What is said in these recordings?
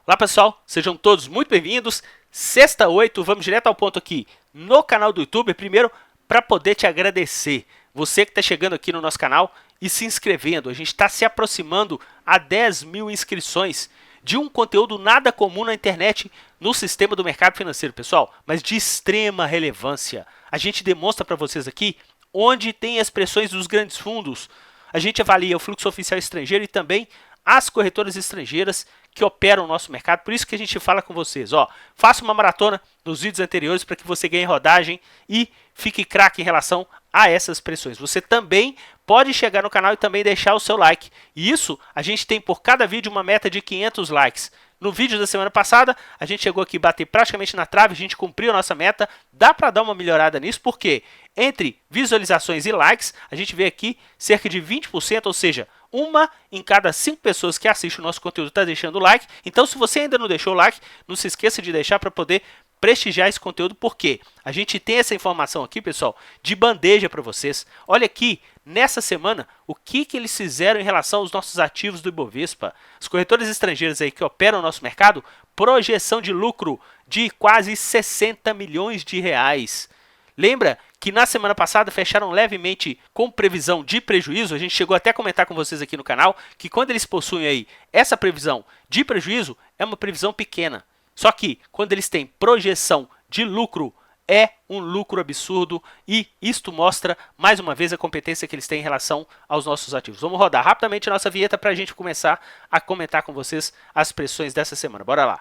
Olá pessoal, sejam todos muito bem-vindos. Sexta 8, vamos direto ao ponto aqui no canal do YouTube. Primeiro, para poder te agradecer, você que está chegando aqui no nosso canal e se inscrevendo. A gente está se aproximando a 10 mil inscrições de um conteúdo nada comum na internet, no sistema do mercado financeiro, pessoal, mas de extrema relevância. A gente demonstra para vocês aqui onde tem as pressões dos grandes fundos. A gente avalia o fluxo oficial estrangeiro e também as corretoras estrangeiras que operam o nosso mercado. Por isso que a gente fala com vocês, ó, faça uma maratona nos vídeos anteriores para que você ganhe rodagem e fique craque em relação a essas pressões. Você também pode chegar no canal e também deixar o seu like. E isso, a gente tem por cada vídeo uma meta de 500 likes. No vídeo da semana passada, a gente chegou aqui a bater praticamente na trave, a gente cumpriu a nossa meta. Dá para dar uma melhorada nisso, porque entre visualizações e likes, a gente vê aqui cerca de 20%, ou seja, uma em cada 5 pessoas que assistem o nosso conteúdo está deixando o like. Então, se você ainda não deixou o like, não se esqueça de deixar para poder prestigiar esse conteúdo, porque a gente tem essa informação aqui, pessoal, de bandeja para vocês. Olha aqui, nessa semana, o que eles fizeram em relação aos nossos ativos do Ibovespa. Os corretores estrangeiros aí que operam o nosso mercado, projeção de lucro de quase 60 milhões de reais. Lembra que na semana passada fecharam levemente com previsão de prejuízo? A gente chegou até a comentar com vocês aqui no canal que quando eles possuem aí essa previsão de prejuízo, é uma previsão pequena. Só que quando eles têm projeção de lucro, é um lucro absurdo e isto mostra mais uma vez a competência que eles têm em relação aos nossos ativos. Vamos rodar rapidamente a nossa vinheta para a gente começar a comentar com vocês as pressões dessa semana. Bora lá!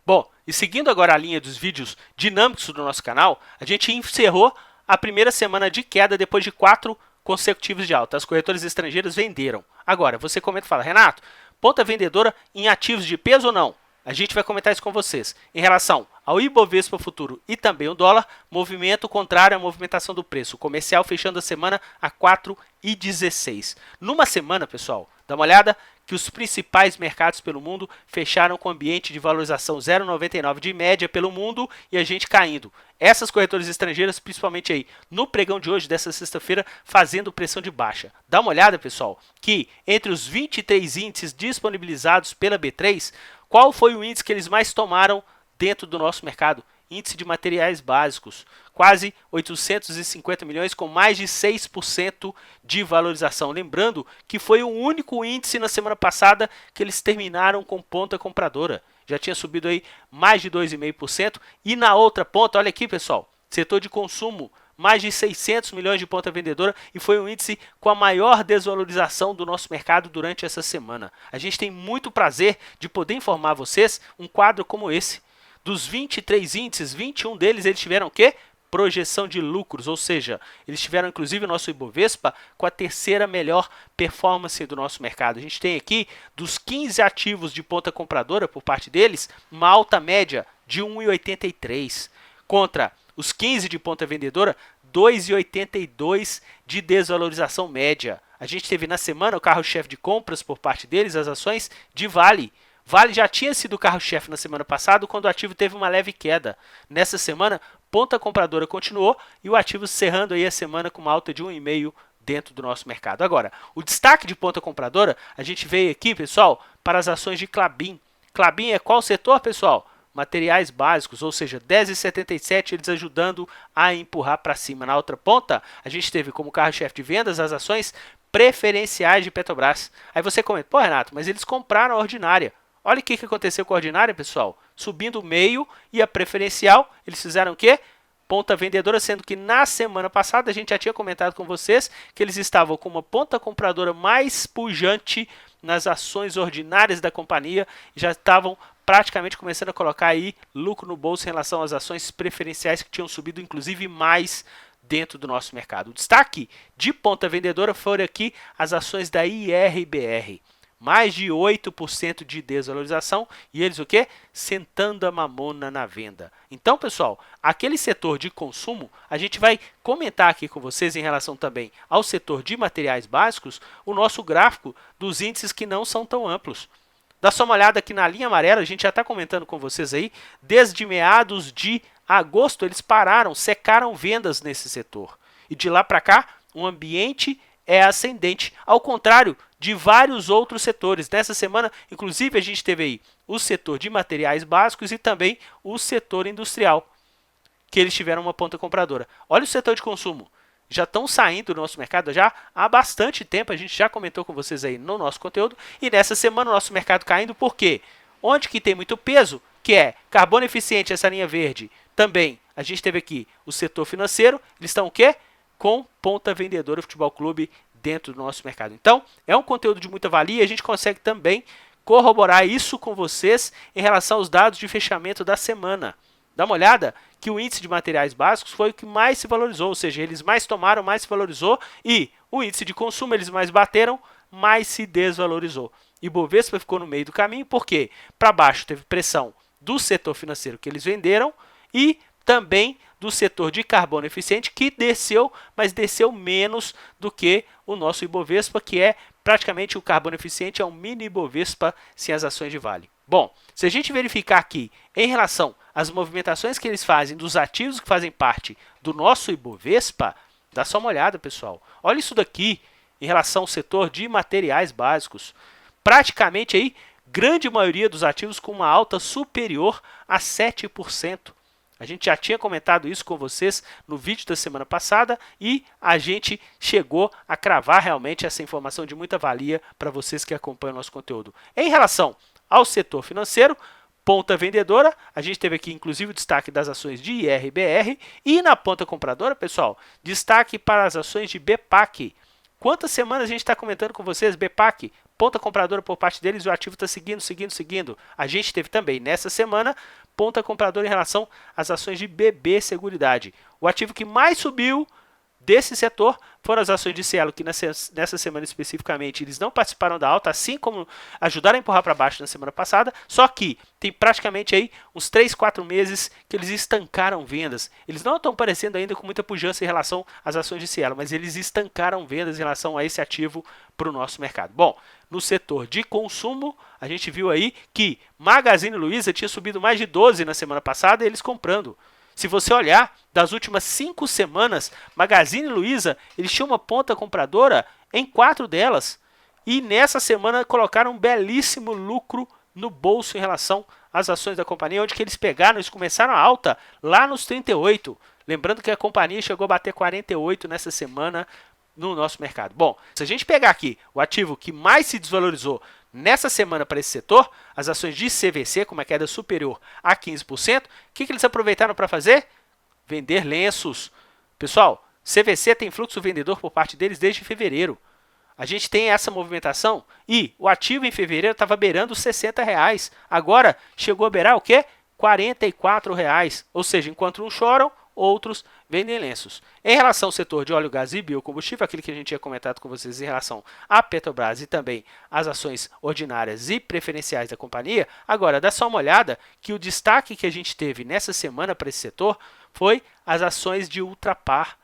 Bom, e seguindo agora a linha dos vídeos dinâmicos do nosso canal, a gente encerrou a primeira semana de queda depois de 4 consecutivos de alta. As corretoras estrangeiras venderam. Agora, você comenta e fala, Renato, ponta vendedora em ativos de peso ou não? A gente vai comentar isso com vocês. Em relação ao Ibovespa futuro e também o dólar, movimento contrário à movimentação do preço. O comercial fechando a semana a 4,16. Numa semana, pessoal, dá uma olhada que os principais mercados pelo mundo fecharam com ambiente de valorização 0,99 de média pelo mundo e a gente caindo. Essas corretoras estrangeiras, principalmente aí no pregão de hoje, dessa sexta-feira, fazendo pressão de baixa. Dá uma olhada, pessoal, que entre os 23 índices disponibilizados pela B3, qual foi o índice que eles mais tomaram dentro do nosso mercado? Índice de materiais básicos, quase 850 milhões com mais de 6% de valorização. Lembrando que foi o único índice na semana passada que eles terminaram com ponta compradora. Já tinha subido aí mais de 2,5%. E na outra ponta, olha aqui pessoal, setor de consumo, mais de 600 milhões de ponta vendedora e foi um índice com a maior desvalorização do nosso mercado durante essa semana. A gente tem muito prazer de poder informar vocês um quadro como esse. Dos 23 índices, 21 deles eles tiveram o quê? Projeção de lucros, ou seja, eles tiveram inclusive o nosso Ibovespa com a terceira melhor performance do nosso mercado. A gente tem aqui, dos 15 ativos de ponta compradora por parte deles, uma alta média de 1,83, contra os 15 de ponta vendedora, 2,82 de desvalorização média. A gente teve na semana o carro-chefe de compras por parte deles, as ações de Vale. Vale já tinha sido o carro-chefe na semana passada, quando o ativo teve uma leve queda. Nessa semana, ponta compradora continuou e o ativo cerrando aí a semana com uma alta de 1,5% dentro do nosso mercado. Agora, o destaque de ponta compradora, a gente veio aqui, pessoal, para as ações de Klabin. Klabin é qual setor, pessoal? Materiais básicos, ou seja, 10,77 eles ajudando a empurrar para cima. Na outra ponta, a gente teve como carro-chefe de vendas as ações preferenciais de Petrobras. Aí você comenta, pô Renato, mas eles compraram a ordinária. Olha o que aconteceu com a ordinária, pessoal. Subindo o meio e a preferencial, eles fizeram o quê? Ponta vendedora, sendo que na semana passada a gente já tinha comentado com vocês que eles estavam com uma ponta compradora mais pujante nas ações ordinárias da companhia e já estavam praticamente começando a colocar aí lucro no bolso em relação às ações preferenciais que tinham subido inclusive mais dentro do nosso mercado. O destaque de ponta vendedora foram aqui as ações da IRBR. Mais de 8% de desvalorização e eles o quê? Sentando a mamona na venda. Então, pessoal, aquele setor de consumo, a gente vai comentar aqui com vocês em relação também ao setor de materiais básicos, o nosso gráfico dos índices que não são tão amplos. Dá só uma olhada aqui na linha amarela, a gente já está comentando com vocês aí, desde meados de agosto eles pararam, secaram vendas nesse setor. E de lá para cá, o ambiente é ascendente, ao contrário de vários outros setores. Nessa semana, inclusive, a gente teve aí o setor de materiais básicos e também o setor industrial, que eles tiveram uma ponta compradora. Olha o setor de consumo. Já estão saindo do nosso mercado já há bastante tempo, a gente já comentou com vocês aí no nosso conteúdo, e nessa semana o nosso mercado caindo, por quê? Onde que tem muito peso, que é carbono eficiente, essa linha verde, também a gente teve aqui o setor financeiro, eles estão o quê? Com ponta vendedora Futebol Clube dentro do nosso mercado. Então, é um conteúdo de muita valia e a gente consegue também corroborar isso com vocês em relação aos dados de fechamento da semana. Dá uma olhada que o índice de materiais básicos foi o que mais se valorizou, ou seja, eles mais tomaram, mais se valorizou, e o índice de consumo eles mais bateram, mais se desvalorizou. E Bovespa ficou no meio do caminho, porque para baixo teve pressão do setor financeiro que eles venderam e também do setor de carbono eficiente que desceu, mas desceu menos do que o nosso Ibovespa, que é praticamente o carbono eficiente, é um mini Ibovespa sem as ações de Vale. Bom, se a gente verificar aqui em relação às movimentações que eles fazem dos ativos que fazem parte do nosso Ibovespa, dá só uma olhada, pessoal. Olha isso daqui em relação ao setor de materiais básicos. Praticamente aí, grande maioria dos ativos com uma alta superior a 7%. A gente já tinha comentado isso com vocês no vídeo da semana passada e a gente chegou a cravar realmente essa informação de muita valia para vocês que acompanham o nosso conteúdo. Em relação ao setor financeiro, ponta vendedora, a gente teve aqui inclusive o destaque das ações de IRBR e na ponta compradora, pessoal, destaque para as ações de BPAC. Quantas semanas a gente está comentando com vocês, BPAC, ponta compradora por parte deles, o ativo está seguindo. A gente teve também nessa semana ponta compradora em relação às ações de BB Seguridade. O ativo que mais subiu desse setor foram as ações de Cielo, que nessa semana especificamente eles não participaram da alta, assim como ajudaram a empurrar para baixo na semana passada, só que tem praticamente aí uns 3, 4 meses que eles estancaram vendas. Eles não estão aparecendo ainda com muita pujança em relação às ações de Cielo, mas eles estancaram vendas em relação a esse ativo para o nosso mercado. Bom, no setor de consumo, a gente viu aí que Magazine Luiza tinha subido mais de 12 na semana passada, eles comprando. Se você olhar, das últimas 5 semanas, Magazine Luiza, eles tinham uma ponta compradora em 4 delas. E nessa semana colocaram um belíssimo lucro no bolso em relação às ações da companhia, onde que eles pegaram, eles começaram a alta lá nos 38. Lembrando que a companhia chegou a bater 48 nessa semana no nosso mercado. Bom, se a gente pegar aqui o ativo que mais se desvalorizou nessa semana para esse setor, as ações de CVC, com uma queda superior a 15%, o que eles aproveitaram para fazer? Vender lenços. Pessoal, CVC tem fluxo vendedor por parte deles desde fevereiro. A gente tem essa movimentação e o ativo em fevereiro estava beirando os R$60. Agora chegou a beirar o quê? R$44. Ou seja, enquanto uns choram, outros vendem lenços. Em relação ao setor de óleo, gás e biocombustível, aquele que a gente tinha comentado com vocês em relação à Petrobras e também às ações ordinárias e preferenciais da companhia, agora dá só uma olhada que o destaque que a gente teve nessa semana para esse setor foi as ações de Ultrapar.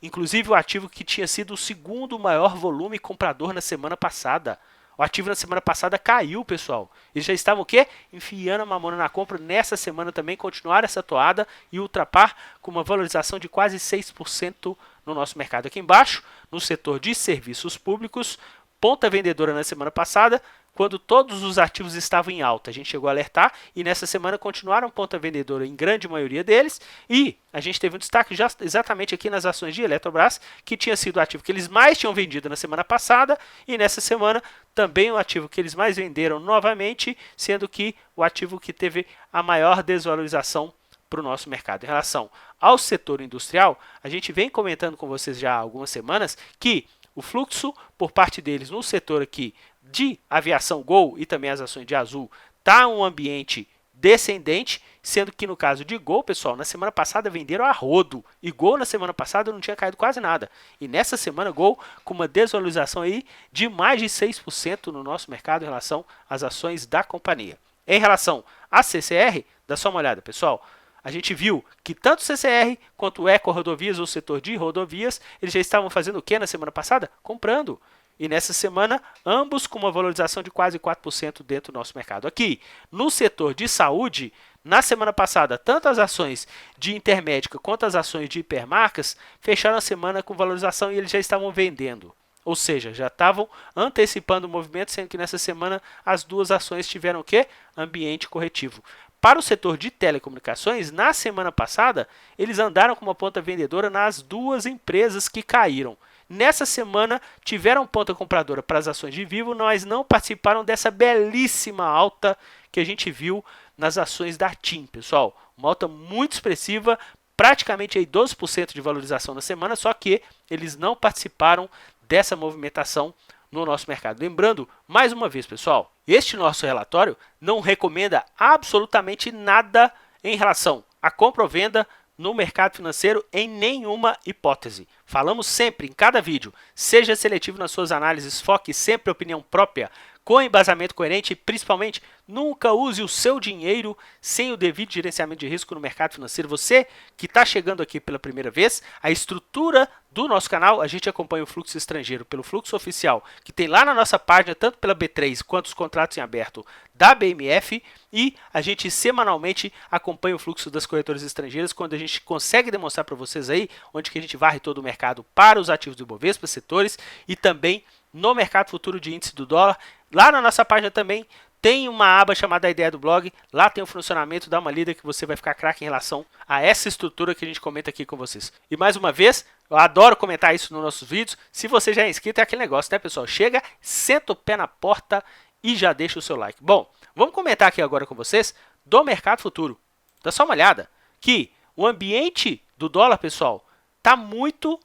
Inclusive o ativo que tinha sido o segundo maior volume comprador na semana passada. O ativo na semana passada caiu, pessoal. Eles já estavam o quê? Enfiando a mamona na compra. Nessa semana também continuaram essa toada e Ultrapar com uma valorização de quase 6% no nosso mercado. Aqui embaixo, no setor de serviços públicos, ponta vendedora na semana passada, quando todos os ativos estavam em alta. A gente chegou a alertar e nessa semana continuaram ponta vendedora em grande maioria deles. E a gente teve um destaque já exatamente aqui nas ações de Eletrobras, que tinha sido o ativo que eles mais tinham vendido na semana passada. E nessa semana também o ativo que eles mais venderam novamente, sendo que o ativo que teve a maior desvalorização para o nosso mercado. Em relação ao setor industrial, a gente vem comentando com vocês já há algumas semanas que o fluxo por parte deles no setor aqui de aviação Gol e também as ações de Azul está um ambiente descendente, sendo que no caso de Gol, pessoal, na semana passada venderam a rodo e Gol na semana passada não tinha caído quase nada. E nessa semana Gol com uma desvalorização aí de mais de 6% no nosso mercado em relação às ações da companhia. Em relação à CCR, dá só uma olhada, pessoal. A gente viu que tanto o CCR quanto o Eco Rodovias, ou setor de rodovias, eles já estavam fazendo o que na semana passada? Comprando. E nessa semana, ambos com uma valorização de quase 4% dentro do nosso mercado. Aqui, no setor de saúde, Na semana passada, tanto as ações de intermédica quanto as ações de hipermarcas fecharam a semana com valorização e eles já estavam vendendo. Ou seja, já estavam antecipando o movimento, sendo que nessa semana as duas ações tiveram o quê? Ambiente corretivo. Para o setor de telecomunicações, na semana passada, eles andaram com uma ponta vendedora nas duas empresas que caíram. Nessa semana, tiveram ponta compradora para as ações de Vivo, mas não participaram dessa belíssima alta que a gente viu nas ações da TIM, pessoal. Uma alta muito expressiva, praticamente aí 12% de valorização na semana, só que eles não participaram dessa movimentação no nosso mercado. Lembrando, mais uma vez, pessoal, este nosso relatório não recomenda absolutamente nada em relação à compra ou venda no mercado financeiro em nenhuma hipótese. Falamos sempre, em cada vídeo, seja seletivo nas suas análises, foque sempre em opinião própria, com embasamento coerente e, principalmente, nunca use o seu dinheiro sem o devido gerenciamento de risco no mercado financeiro. Você que está chegando aqui pela primeira vez, a estrutura do nosso canal, a gente acompanha o fluxo estrangeiro pelo fluxo oficial, que tem lá na nossa página, tanto pela B3 quanto os contratos em aberto da BMF, e a gente semanalmente acompanha o fluxo das corretoras estrangeiras, quando a gente consegue demonstrar para vocês aí, onde que a gente varre todo o mercado para os ativos do Ibovespa, setores, e também no mercado futuro de índice do dólar. Lá na nossa página também tem uma aba chamada Ideia do Blog, lá tem o funcionamento, dá uma lida que você vai ficar craque em relação a essa estrutura que a gente comenta aqui com vocês. E mais uma vez, eu adoro comentar isso nos nossos vídeos, se você já é inscrito é aquele negócio, né, pessoal? Chega, senta o pé na porta e já deixa o seu like. Bom, vamos comentar aqui agora com vocês do mercado futuro. Dá só uma olhada que o ambiente do dólar, pessoal, tá muito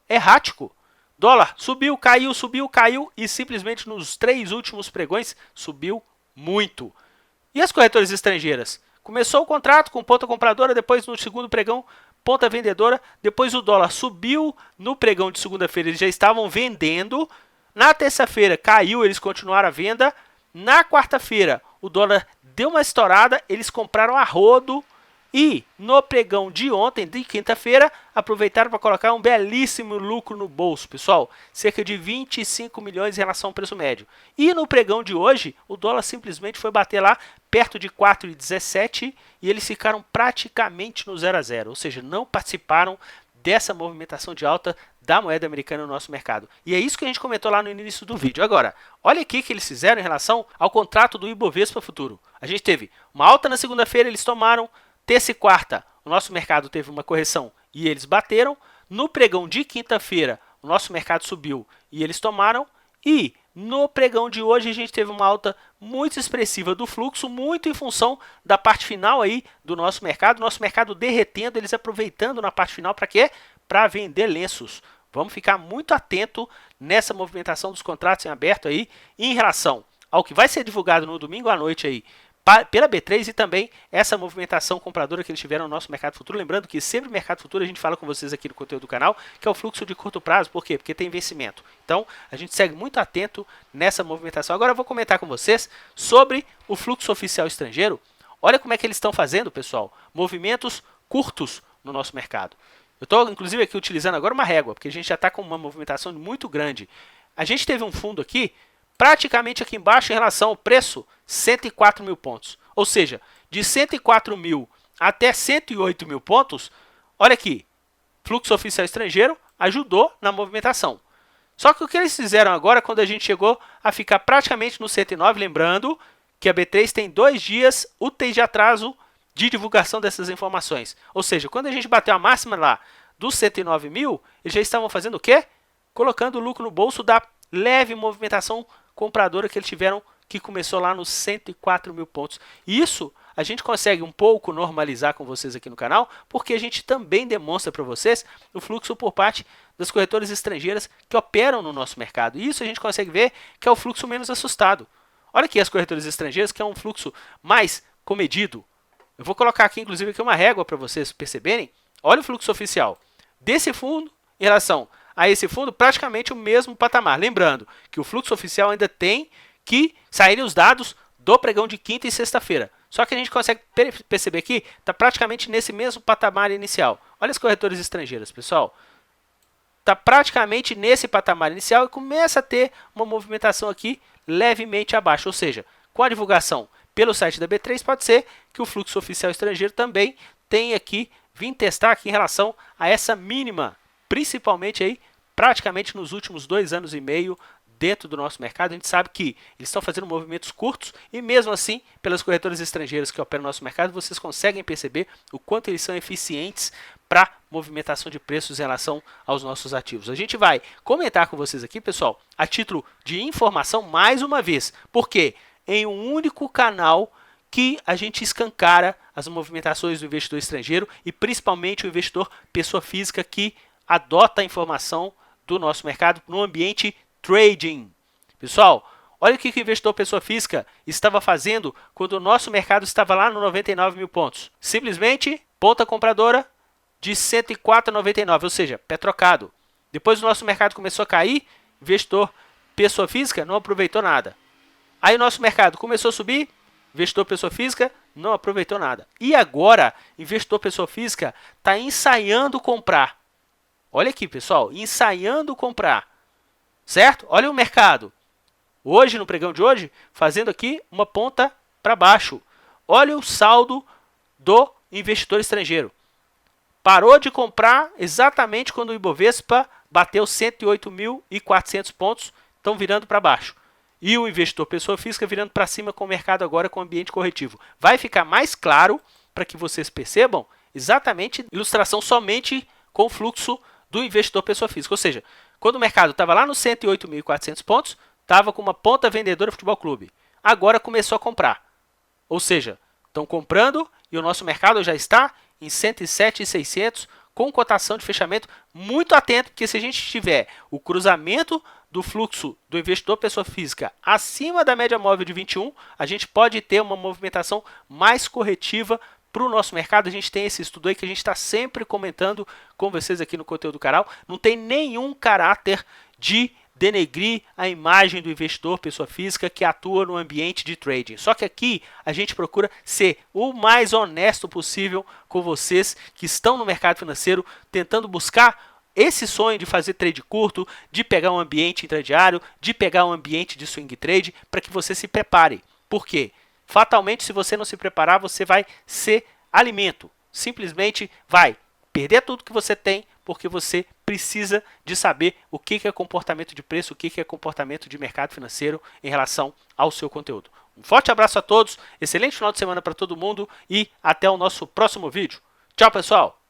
errático. Dólar subiu, caiu e simplesmente nos 3 últimos pregões subiu muito. E as corretoras estrangeiras? Começou o contrato com ponta compradora, depois no segundo pregão, ponta vendedora, depois o dólar subiu no pregão de segunda-feira, eles já estavam vendendo. Na terça-feira caiu, eles continuaram a venda. Na quarta-feira o dólar deu uma estourada, eles compraram a rodo. E no pregão de ontem, de quinta-feira, aproveitaram para colocar um belíssimo lucro no bolso, pessoal. Cerca de 25 milhões em relação ao preço médio. E no pregão de hoje, o dólar simplesmente foi bater lá perto de 4,17 e eles ficaram praticamente no 0 a 0. Ou seja, não participaram dessa movimentação de alta da moeda americana no nosso mercado. E é isso que a gente comentou lá no início do vídeo. Agora, olha aqui o que eles fizeram em relação ao contrato do Ibovespa Futuro. A gente teve uma alta na segunda-feira, eles tomaram. Terça e quarta, o nosso mercado teve uma correção e eles bateram. No pregão de quinta-feira, o nosso mercado subiu e eles tomaram. E no pregão de hoje, a gente teve uma alta muito expressiva do fluxo, muito em função da parte final aí do nosso mercado derretendo, eles aproveitando na parte final para quê? Para vender lenços. Vamos ficar muito atento nessa movimentação dos contratos em aberto aí, em relação ao que vai ser divulgado no domingo à noite aí, pela B3 e também essa movimentação compradora que eles tiveram no nosso mercado futuro. Lembrando que sempre no mercado futuro a gente fala com vocês aqui no conteúdo do canal, que é o fluxo de curto prazo. Por quê? Porque tem vencimento. Então, a gente segue muito atento nessa movimentação. Agora eu vou comentar com vocês sobre o fluxo oficial estrangeiro. Olha como é que eles estão fazendo, pessoal. Movimentos curtos no nosso mercado. Eu estou, inclusive, aqui utilizando agora uma régua, porque a gente já está com uma movimentação muito grande. A gente teve um fundo aqui, praticamente aqui embaixo em relação ao preço, 104 mil pontos. Ou seja, de 104 mil até 108 mil pontos, olha aqui, fluxo oficial estrangeiro ajudou na movimentação. Só que o que eles fizeram agora, quando a gente chegou a ficar praticamente no 109, lembrando que a B3 tem 2 dias úteis de atraso de divulgação dessas informações. Ou seja, quando a gente bateu a máxima lá dos 109 mil, eles já estavam fazendo o quê? Colocando o lucro no bolso da leve movimentação compradora que eles tiveram, que começou lá nos 104 mil pontos. E isso a gente consegue um pouco normalizar com vocês aqui no canal, porque a gente também demonstra para vocês o fluxo por parte das corretoras estrangeiras que operam no nosso mercado. E isso a gente consegue ver que é o fluxo menos assustado. Olha aqui as corretoras estrangeiras, que é um fluxo mais comedido. Eu vou colocar aqui, inclusive, aqui uma régua para vocês perceberem. Olha o fluxo oficial desse fundo em relação a esse fundo, praticamente o mesmo patamar. Lembrando que o fluxo oficial ainda tem que saírem os dados do pregão de quinta e sexta-feira. Só que a gente consegue perceber aqui, está praticamente nesse mesmo patamar inicial. Olha as corretoras estrangeiras, pessoal. Está praticamente nesse patamar inicial e começa a ter uma movimentação aqui levemente abaixo. Ou seja, com a divulgação pelo site da B3, pode ser que o fluxo oficial estrangeiro também tenha aqui, vim testar aqui em relação a essa mínima, principalmente aí, praticamente nos últimos 2 anos e meio, dentro do nosso mercado. A gente sabe que eles estão fazendo movimentos curtos e mesmo assim, pelas corretoras estrangeiras que operam no nosso mercado, vocês conseguem perceber o quanto eles são eficientes para movimentação de preços em relação aos nossos ativos. A gente vai comentar com vocês aqui, pessoal, a título de informação mais uma vez, porque em um único canal que a gente escancara as movimentações do investidor estrangeiro e principalmente o investidor pessoa física que adota a informação do nosso mercado no ambiente trading. Pessoal, olha o que o investidor pessoa física estava fazendo quando o nosso mercado estava lá no 99 mil pontos. Simplesmente, ponta compradora de 104,99, ou seja, pé trocado. Depois o nosso mercado começou a cair, investidor pessoa física não aproveitou nada. Aí o nosso mercado começou a subir, investidor pessoa física não aproveitou nada. E agora, investidor pessoa física está ensaiando comprar. Olha aqui, pessoal, ensaiando comprar. Certo? Olha o mercado. Hoje, no pregão de hoje, fazendo aqui uma ponta para baixo. Olha o saldo do investidor estrangeiro. Parou de comprar exatamente quando o Ibovespa bateu 108.400 pontos, estão virando para baixo. E o investidor pessoa física virando para cima com o mercado agora com o ambiente corretivo. Vai ficar mais claro para que vocês percebam exatamente ilustração somente com o fluxo do investidor pessoa física. Ou seja, quando o mercado estava lá nos 108.400 pontos, estava com uma ponta vendedora Futebol Clube. Agora começou a comprar. Ou seja, estão comprando e o nosso mercado já está em 107.600 com cotação de fechamento. Muito atento, porque se a gente tiver o cruzamento do fluxo do investidor pessoa física acima da média móvel de 21, a gente pode ter uma movimentação mais corretiva para o nosso mercado. A gente tem esse estudo aí que a gente está sempre comentando com vocês aqui no conteúdo do canal. Não tem nenhum caráter de denegrir a imagem do investidor pessoa física que atua no ambiente de trading. Só que aqui a gente procura ser o mais honesto possível com vocês que estão no mercado financeiro, tentando buscar esse sonho de fazer trade curto, de pegar um ambiente intradiário, de pegar um ambiente de swing trade, para que você se prepare. Por quê? Fatalmente, se você não se preparar, você vai ser alimento. Simplesmente vai perder tudo que você tem, porque você precisa de saber o que é comportamento de preço, o que é comportamento de mercado financeiro em relação ao seu conteúdo. Um forte abraço a todos, excelente final de semana para todo mundo e até o nosso próximo vídeo. Tchau, pessoal!